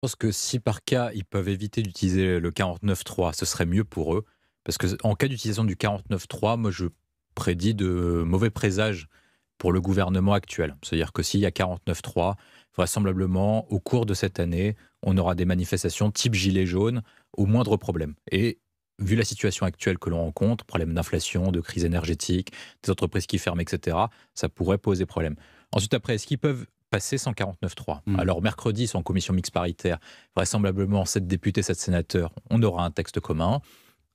pense que si par cas, ils peuvent éviter d'utiliser le 49.3, ce serait mieux pour eux. Parce que en cas d'utilisation du 49.3, moi je prédis de mauvais présages pour le gouvernement actuel. C'est-à-dire que s'il y a 49.3, vraisemblablement, au cours de cette année, on aura des manifestations type gilet jaune au moindre problème. Et vu la situation actuelle que l'on rencontre, problème d'inflation, de crise énergétique, des entreprises qui ferment, etc., ça pourrait poser problème. Ensuite, après, est-ce qu'ils peuvent passer sans 49.3 ? Mm. Alors, mercredi, ils sont en commission mixte paritaire. Vraisemblablement, 7 députés, 7 sénateurs, on aura un texte commun.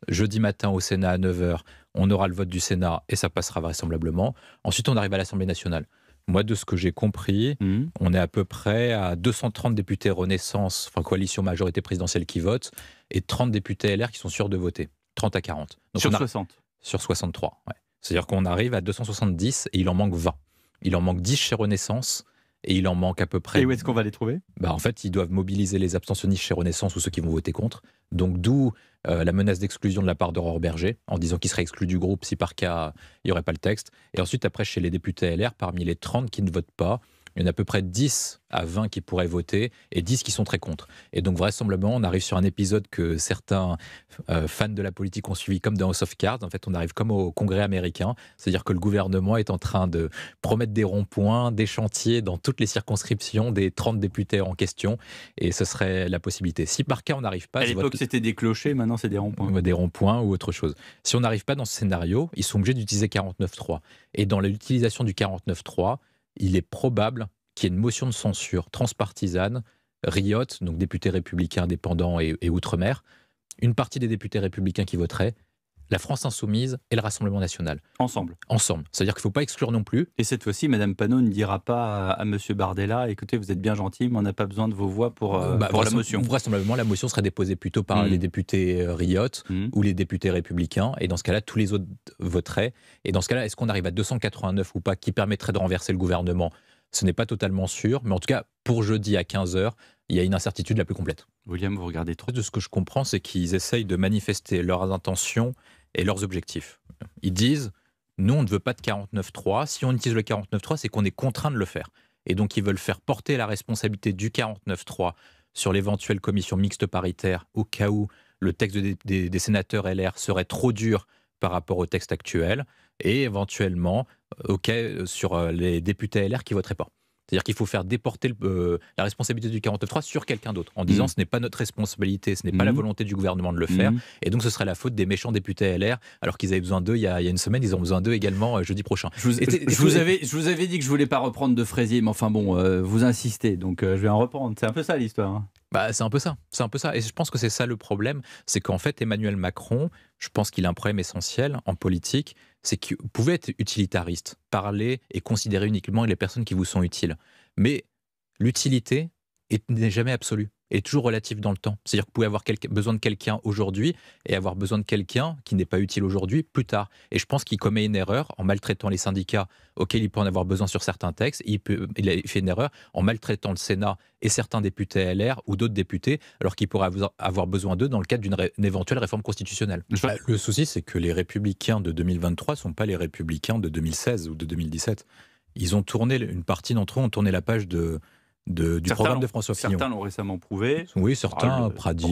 Jeudi matin au Sénat à 9h, on aura le vote du Sénat et ça passera vraisemblablement. Ensuite, on arrive à l'Assemblée nationale. Moi, de ce que j'ai compris, Mm. on est à peu près à 230 députés Renaissance, enfin coalition majorité présidentielle qui votent, et 30 députés LR qui sont sûrs de voter. 30 à 40. Donc Sur on a, 60. sur 63. Ouais. C'est-à-dire qu'on arrive à 270 et il en manque 20. Il en manque 10 chez Renaissance et il en manque à peu près. Et où est-ce qu'on va les trouver ? En fait, ils doivent mobiliser les abstentionnistes chez Renaissance ou ceux qui vont voter contre. Donc, d'où la menace d'exclusion de la part d'Aurore Berger, en disant qu'il serait exclu du groupe si par cas il n'y aurait pas le texte. Et ensuite, après, chez les députés LR, parmi les 30 qui ne votent pas, il y en a à peu près 10 à 20 qui pourraient voter et 10 qui sont très contre. Et donc, vraisemblablement, on arrive sur un épisode que certains fans de la politique ont suivi comme dans House of Cards. En fait, on arrive comme au Congrès américain. C'est-à-dire que le gouvernement est en train de promettre des ronds-points, des chantiers dans toutes les circonscriptions des 30 députés en question. Et ce serait la possibilité. Si par cas, on n'arrive pas... À l'époque, c'était des clochers, maintenant, c'est des ronds-points. Des ronds-points ou autre chose. Si on n'arrive pas dans ce scénario, ils sont obligés d'utiliser 49.3. Et dans l'utilisation du 49.3, il est probable qu'il y ait une motion de censure transpartisane, Riot, donc député républicain indépendant et Outre-mer, une partie des députés républicains qui voteraient, la France Insoumise et le Rassemblement National. Ensemble. C'est-à-dire qu'il ne faut pas exclure non plus. Et cette fois-ci, Mme Panot ne dira pas à M. Bardella, écoutez, vous êtes bien gentil, mais on n'a pas besoin de vos voix pour la motion. Vraisemblablement, la motion serait déposée plutôt par les députés Riot ou les députés républicains. Et dans ce cas-là, tous les autres voteraient. Et dans ce cas-là, est-ce qu'on arrive à 289 ou pas, qui permettrait de renverser le gouvernement ? Ce n'est pas totalement sûr. Mais en tout cas, pour jeudi à 15h, il y a une incertitude la plus complète. William, vous regardez trop. De ce que je comprends, c'est qu'ils essayent de manifester leurs intentions et leurs objectifs. Ils disent, nous, on ne veut pas de 49.3. Si on utilise le 49.3, c'est qu'on est contraint de le faire. Et donc, ils veulent faire porter la responsabilité du 49.3 sur l'éventuelle commission mixte paritaire au cas où le texte des sénateurs LR serait trop dur par rapport au texte actuel et éventuellement sur les députés LR qui ne voteraient pas. C'est-à-dire qu'il faut faire déporter la responsabilité du 49.3 sur quelqu'un d'autre, en disant ce n'est pas notre responsabilité, ce n'est pas la volonté du gouvernement de le faire, et donc ce serait la faute des méchants députés LR, alors qu'ils avaient besoin d'eux il y a une semaine, ils ont besoin d'eux également jeudi prochain. Je vous avais dit que je voulais pas reprendre de Fraisier, mais enfin bon, vous insistez, donc je vais en reprendre. C'est un peu ça l'histoire. Hein. C'est un peu ça. Et je pense que c'est ça le problème, c'est qu'en fait Emmanuel Macron, je pense qu'il a un problème essentiel en politique, c'est qu'il pouvait être utilitariste, parler et considérer uniquement les personnes qui vous sont utiles. Mais l'utilité n'est jamais absolue, est toujours relative dans le temps. C'est-à-dire que vous pouvez avoir besoin de quelqu'un aujourd'hui et avoir besoin de quelqu'un qui n'est pas utile aujourd'hui plus tard. Et je pense qu'il commet une erreur en maltraitant les syndicats auxquels il peut en avoir besoin sur certains textes. Il a fait une erreur en maltraitant le Sénat et certains députés LR ou d'autres députés, alors qu'il pourrait avoir besoin d'eux dans le cadre d'une éventuelle réforme constitutionnelle. Le souci, c'est que les républicains de 2023 ne sont pas les républicains de 2016 ou de 2017. Ils ont tourné, une partie d'entre eux ont tourné la page du programme de François Fillon. Certains l'ont récemment prouvé. Oui, certains, Pradier.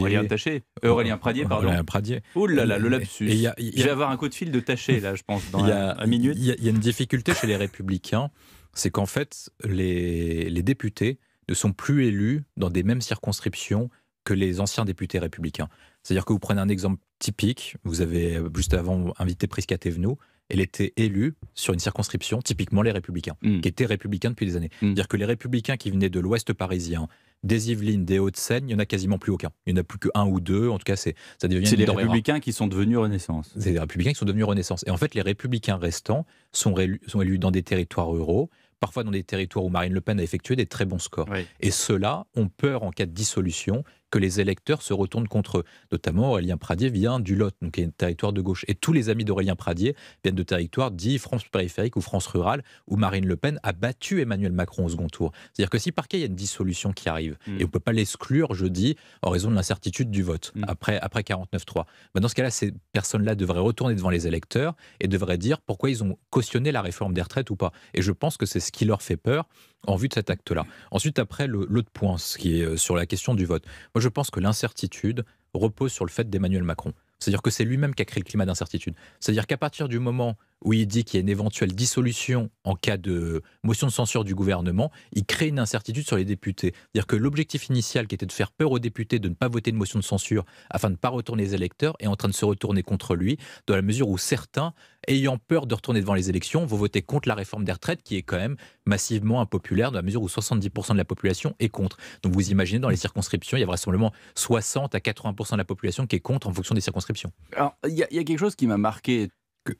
Aurélien Pradier, pardon. Aurélien Pradier. Ouh là là, le lapsus. Je vais avoir un coup de fil de Taché, là, je pense, dans une minute. Il y a une difficulté chez les Républicains, c'est qu'en fait, les députés ne sont plus élus dans des mêmes circonscriptions que les anciens députés républicains. C'est-à-dire que vous prenez un exemple typique, vous avez juste avant invité Prisca Thévenot, elle était élue sur une circonscription, typiquement les Républicains, qui étaient républicains depuis des années. C'est-à-dire que les Républicains qui venaient de l'Ouest parisien, des Yvelines, des Hauts-de-Seine, il n'y en a quasiment plus aucun. Il n'y en a plus qu'un ou deux, en tout cas ça devient... C'est les Républicains qui sont devenus Renaissance. C'est les Républicains qui sont devenus Renaissance. Et en fait, les Républicains restants sont élus dans des territoires ruraux, parfois dans des territoires où Marine Le Pen a effectué des très bons scores. Oui. Et ceux-là ont peur, en cas de dissolution, que les électeurs se retournent contre eux. Notamment, Aurélien Pradier vient du Lot, donc qui est un territoire de gauche. Et tous les amis d'Aurélien Pradier viennent de territoires dits France périphérique ou France rurale, où Marine Le Pen a battu Emmanuel Macron au second tour. C'est-à-dire que si par cas, il y a une dissolution qui arrive, et on ne peut pas l'exclure, je dis, en raison de l'incertitude du vote, après 49.3. Dans ce cas-là, ces personnes-là devraient retourner devant les électeurs et devraient dire pourquoi ils ont cautionné la réforme des retraites ou pas. Et je pense que c'est ce qui leur fait peur. en vue de cet acte-là. Ensuite, après, l'autre point, ce qui est sur la question du vote. Moi, je pense que l'incertitude repose sur le fait d'Emmanuel Macron. C'est-à-dire que c'est lui-même qui a créé le climat d'incertitude. C'est-à-dire qu'à partir du moment où il dit qu'il y a une éventuelle dissolution en cas de motion de censure du gouvernement, il crée une incertitude sur les députés. C'est-à-dire que l'objectif initial, qui était de faire peur aux députés de ne pas voter une motion de censure afin de ne pas retourner les électeurs, est en train de se retourner contre lui, dans la mesure où certains, ayant peur de retourner devant les élections, vont voter contre la réforme des retraites, qui est quand même massivement impopulaire, dans la mesure où 70% de la population est contre. Donc vous imaginez, dans les circonscriptions, il y a vraisemblablement 60 à 80% de la population qui est contre en fonction des circonscriptions. Alors, il y a quelque chose qui m'a marqué.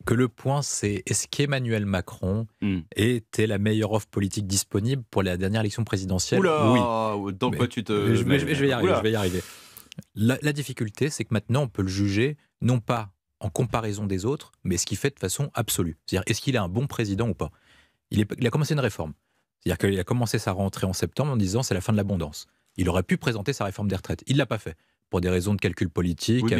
Que le point, c'est est-ce qu'Emmanuel Macron était la meilleure offre politique disponible pour la dernière élection présidentielle? Oula, oui. Dans quoi tu te... Je vais y arriver. La difficulté, c'est que maintenant, on peut le juger, non pas en comparaison des autres, mais ce qu'il fait de façon absolue. C'est-à-dire, est-ce qu'il est un bon président ou pas? Il a commencé une réforme. C'est-à-dire qu'il a commencé sa rentrée en septembre en disant c'est la fin de l'abondance. Il aurait pu présenter sa réforme des retraites. Il ne l'a pas fait. Pour des raisons de calcul politique. Oui,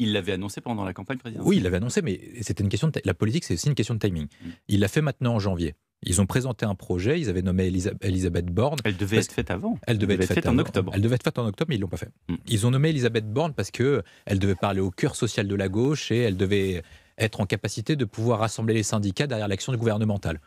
il l'avait annoncé pendant la campagne présidentielle. Oui, il l'avait annoncé, mais c'était une question de la politique, c'est aussi une question de timing. Il l'a fait maintenant en janvier. Ils ont présenté un projet, ils avaient nommé Elisabeth Borne. Elle devait être faite avant. Elle devait être faite en octobre. Elle devait être faite en octobre, mais ils ne l'ont pas fait. Ils ont nommé Elisabeth Borne parce qu'elle devait parler au cœur social de la gauche et elle devait être en capacité de pouvoir rassembler les syndicats derrière l'action gouvernementale.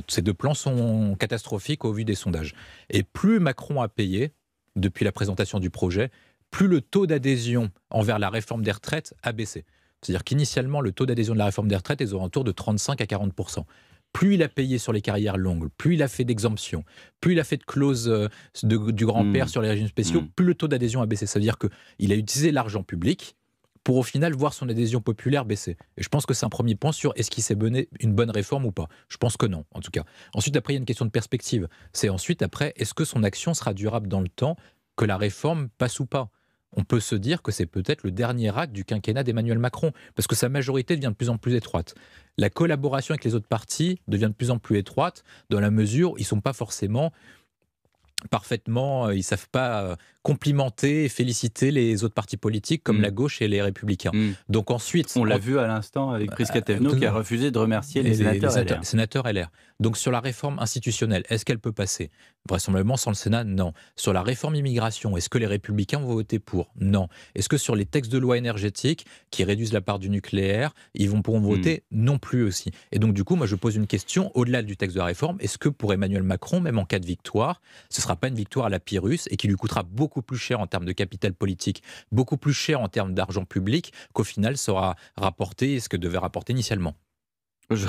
Ces deux plans sont catastrophiques au vu des sondages. Et plus Macron a payé depuis la présentation du projet, plus le taux d'adhésion envers la réforme des retraites a baissé. C'est-à-dire qu'initialement, le taux d'adhésion de la réforme des retraites est aux alentours de 35 à 40%. Plus il a payé sur les carrières longues, plus il a fait d'exemptions, plus il a fait de clauses du grand-père sur les régimes spéciaux, plus le taux d'adhésion a baissé. Ça veut dire qu'il a utilisé l'argent public pour au final voir son adhésion populaire baisser. Et je pense que c'est un premier point sur est-ce qu'il s'est mené une bonne réforme ou pas. Je pense que non, en tout cas. Ensuite, après, il y a une question de perspective. C'est ensuite, après, est-ce que son action sera durable dans le temps, que la réforme passe ou pas? On peut se dire que c'est peut-être le dernier acte du quinquennat d'Emmanuel Macron, parce que sa majorité devient de plus en plus étroite. La collaboration avec les autres partis devient de plus en plus étroite, dans la mesure où ils ne sont pas forcément parfaitement, ils ne savent pas complimenter et féliciter les autres partis politiques comme la gauche et les Républicains. Donc ensuite... On l'a vu à l'instant avec Prisca Thévenot qui a refusé de remercier les sénateurs LR. Donc sur la réforme institutionnelle, est-ce qu'elle peut passer? Vraisemblablement sans le Sénat, non. Sur la réforme immigration, est-ce que les Républicains vont voter pour? Non. Est-ce que sur les textes de loi énergétique qui réduisent la part du nucléaire, ils pourront voter? Non plus aussi. Et donc du coup, moi je pose une question, au-delà du texte de la réforme, est-ce que pour Emmanuel Macron, même en cas de victoire, ce ne sera pas une victoire à la Pyrrhus et qui lui coûtera beaucoup plus cher en termes de capital politique, beaucoup plus cher en termes d'argent public, qu'au final sera rapporté ce que devait rapporter initialement? Je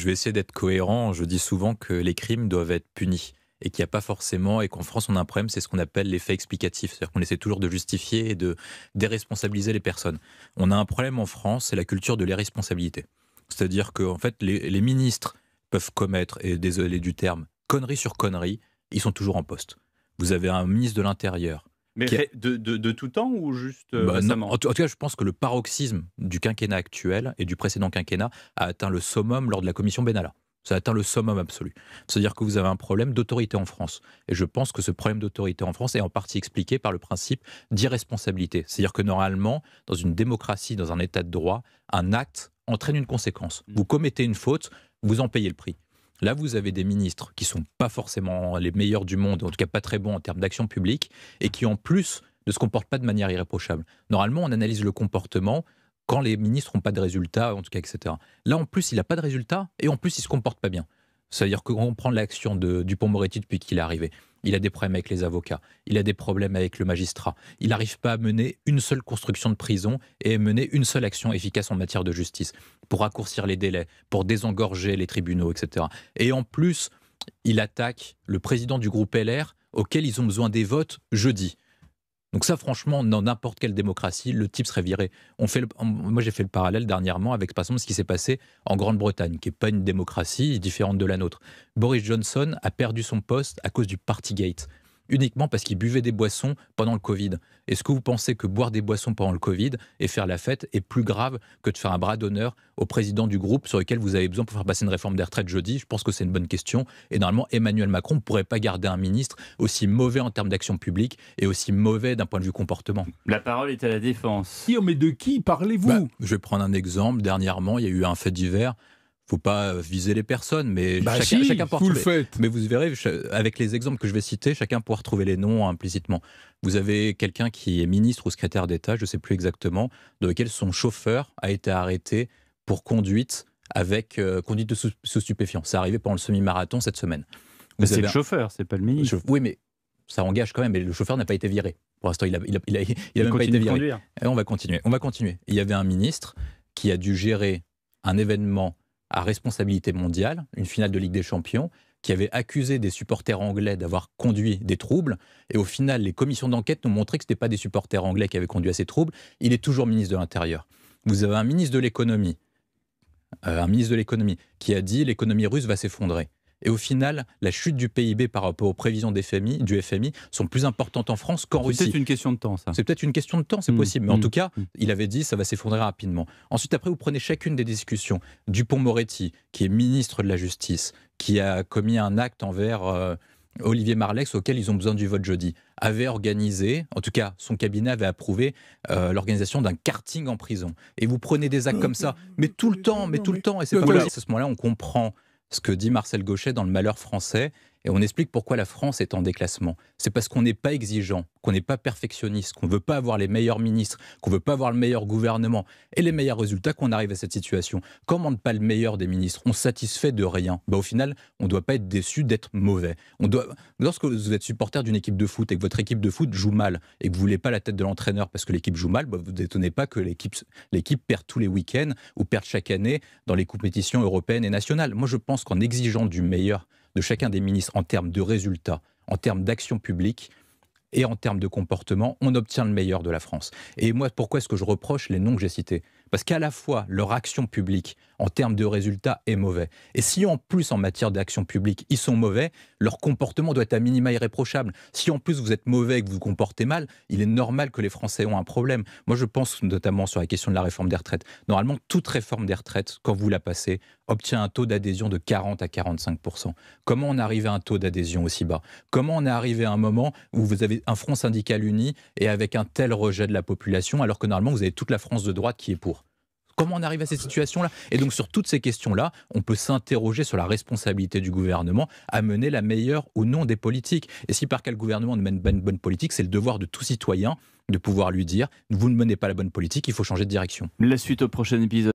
vais essayer d'être cohérent. Je dis souvent que les crimes doivent être punis et qu'il n'y a pas forcément, et qu'en France on a un problème, c'est ce qu'on appelle l'effet explicatif. C'est-à-dire qu'on essaie toujours de justifier et de déresponsabiliser les personnes. On a un problème en France, c'est la culture de l'irresponsabilité. C'est-à-dire que en fait, les ministres peuvent commettre, et désolé du terme, conneries sur conneries, ils sont toujours en poste. Vous avez un ministre de l'Intérieur. Mais de tout temps ou juste récemment? Non, en tout cas, je pense que le paroxysme du quinquennat actuel et du précédent quinquennat a atteint le summum lors de la commission Benalla. Ça a atteint le summum absolu. C'est-à-dire que vous avez un problème d'autorité en France. Et je pense que ce problème d'autorité en France est en partie expliqué par le principe d'irresponsabilité. C'est-à-dire que normalement, dans une démocratie, dans un état de droit, un acte entraîne une conséquence. Vous commettez une faute, vous en payez le prix. Là, vous avez des ministres qui ne sont pas forcément les meilleurs du monde, en tout cas pas très bons en termes d'action publique, et qui en plus ne se comportent pas de manière irréprochable. Normalement, on analyse le comportement quand les ministres n'ont pas de résultats, en tout cas, etc. Là, en plus, il n'a pas de résultats, et en plus, il ne se comporte pas bien. C'est-à-dire que quand on prend l'action de Dupond-Moretti depuis qu'il est arrivé, il a des problèmes avec les avocats, il a des problèmes avec le magistrat, il n'arrive pas à mener une seule construction de prison et à mener une seule action efficace en matière de justice, pour raccourcir les délais, pour désengorger les tribunaux, etc. Et en plus, il attaque le président du groupe LR, auquel ils ont besoin des votes jeudi. Donc ça, franchement, dans n'importe quelle démocratie, le type serait viré. Moi, j'ai fait le parallèle dernièrement avec, par exemple, ce qui s'est passé en Grande-Bretagne, qui n'est pas une démocratie différente de la nôtre. Boris Johnson a perdu son poste à cause du Partygate, uniquement parce qu'il buvait des boissons pendant le Covid. Est-ce que vous pensez que boire des boissons pendant le Covid et faire la fête est plus grave que de faire un bras d'honneur au président du groupe sur lequel vous avez besoin pour faire passer une réforme des retraites jeudi? Je pense que c'est une bonne question. Et normalement, Emmanuel Macron ne pourrait pas garder un ministre aussi mauvais en termes d'action publique et aussi mauvais d'un point de vue comportement. La parole est à la défense. Mais de qui parlez-vous? Je vais prendre un exemple. Dernièrement, il y a eu un fait divers. faut pas viser les personnes, mais chacun pourra vous le retrouver. faites. Mais vous verrez, avec les exemples que je vais citer, chacun pourra retrouver les noms implicitement. Vous avez quelqu'un qui est ministre ou secrétaire d'État, je ne sais plus exactement, de lequel son chauffeur a été arrêté pour conduite avec conduite de sous stupéfiants. C'est arrivé pendant le semi-marathon cette semaine. C'est le chauffeur, c'est pas le ministre. Oui, mais ça engage quand même. Mais le chauffeur n'a pas été viré. Pour l'instant, il a même pas été viré. Et on va continuer. Il y avait un ministre qui a dû gérer un événement à responsabilité mondiale, une finale de Ligue des Champions, qui avait accusé des supporters anglais d'avoir conduit des troubles. Et au final, les commissions d'enquête nous montraient que ce n'était pas des supporters anglais qui avaient conduit à ces troubles. Il est toujours ministre de l'Intérieur. Vous avez un ministre de l'économie qui a dit l'économie russe va s'effondrer. Et au final, la chute du PIB par rapport aux prévisions du FMI sont plus importantes en France qu'en Russie. C'est peut-être une question de temps, ça. C'est peut-être une question de temps, c'est possible. Mais en tout cas, il avait dit ça va s'effondrer rapidement. Ensuite, après, vous prenez chacune des discussions. Dupond-Moretti, qui est ministre de la Justice, qui a commis un acte envers Olivier Marleix, auquel ils ont besoin du vote jeudi, avait organisé, en tout cas, son cabinet avait approuvé l'organisation d'un karting en prison. Et vous prenez des actes comme ça, mais tout le temps. Et c'est pas possible. À ce moment-là, on comprend ce que dit Marcel Gauchet dans Le Malheur français, et on explique pourquoi la France est en déclassement. C'est parce qu'on n'est pas exigeant, qu'on n'est pas perfectionniste, qu'on ne veut pas avoir les meilleurs ministres, qu'on ne veut pas avoir le meilleur gouvernement et les meilleurs résultats qu'on arrive à cette situation. Comment ne pas le meilleur des ministres? On se satisfait de rien. Au final, on ne doit pas être déçu d'être mauvais. Lorsque vous êtes supporter d'une équipe de foot et que votre équipe de foot joue mal et que vous ne voulez pas la tête de l'entraîneur parce que l'équipe joue mal, vous ne étonnez pas que l'équipe perde tous les week-ends ou perde chaque année dans les compétitions européennes et nationales. Moi, je pense qu'en exigeant du meilleur de chacun des ministres en termes de résultats, en termes d'action publique et en termes de comportement, on obtient le meilleur de la France. Et moi, pourquoi est-ce que je reproche les noms que j'ai cités? Parce qu'à la fois, leur action publique, en termes de résultats, est mauvais. Et si en plus, en matière d'action publique, ils sont mauvais, leur comportement doit être à minima irréprochable. Si en plus vous êtes mauvais et que vous vous comportez mal, il est normal que les Français ont un problème. Moi, je pense notamment sur la question de la réforme des retraites. Normalement, toute réforme des retraites, quand vous la passez, obtient un taux d'adhésion de 40 à 45%. Comment on arrive à un taux d'adhésion aussi bas? Comment on est arrivé à un moment où vous avez un front syndical uni et avec un tel rejet de la population, alors que normalement, vous avez toute la France de droite qui est pour? Comment on arrive à cette situation-là? Et donc, sur toutes ces questions-là, on peut s'interroger sur la responsabilité du gouvernement à mener la meilleure ou non des politiques. Et si par cas le gouvernement ne mène pas une bonne politique, c'est le devoir de tout citoyen de pouvoir lui dire « vous ne menez pas la bonne politique, il faut changer de direction ». La suite au prochain épisode.